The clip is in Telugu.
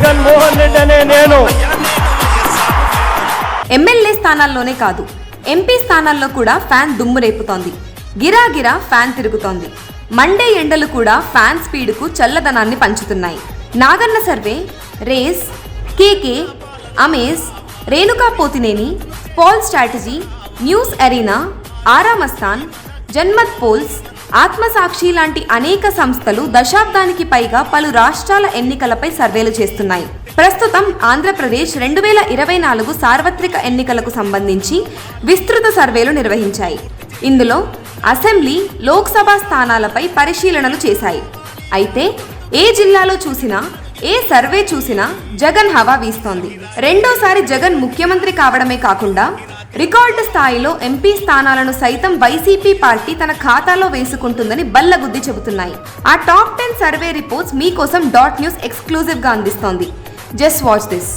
జగన్మోహన్ రెడ్డి అనే నేను ఎమ్మెల్యే స్థానాల్లోనే కాదు, ఎంపీ స్థానాల్లో కూడా ఫ్యాన్ దుమ్ము రేపుతోంది. గిరాగిరా ఫ్యాన్ తిరుగుతోంది. మండే ఎండలు కూడా ఫ్యాన్ స్పీడ్కు చల్లదనాన్ని పంచుతున్నాయి. Naganna survey, Race, KK, Amaze, Renuka Potineni, Poll Strategy, News Arena, Aaramasthan, Janmat Polls, Atmasakshi లాంటి అనేక సంస్థలు దశాబ్దానికి పైగా పలు రాష్ట్రాల ఎన్నికలపై సర్వేలు చేస్తున్నాయి. ప్రస్తుతం ఆంధ్రప్రదేశ్ 2024 సార్వత్రిక ఎన్నికలకు సంబంధించి విస్తృత సర్వేలు నిర్వహించాయి. ఇందులో అసెంబ్లీ, లోక్సభ స్థానాలపై పరిశీలనలు చేశాయి. అయితే ఏ జిల్లాలో చూసినా, ఏ సర్వే చూసినా జగన్ హవా వీస్తోంది. రెండోసారి జగన్ ముఖ్యమంత్రి కావడమే కాకుండా రికార్డు స్థాయిలో ఎంపీ స్థానాలను సైతం వైసీపీ పార్టీ తన ఖాతాలో వేసుకుంటుందని బల్లగుద్ది చెబుతున్నాయి. ఆ టాప్ 10 సర్వే రిపోర్ట్స్ మీకోసం .న్యూస్ ఎక్స్క్లూజివ్గా అందిస్తోంది. Just watch this.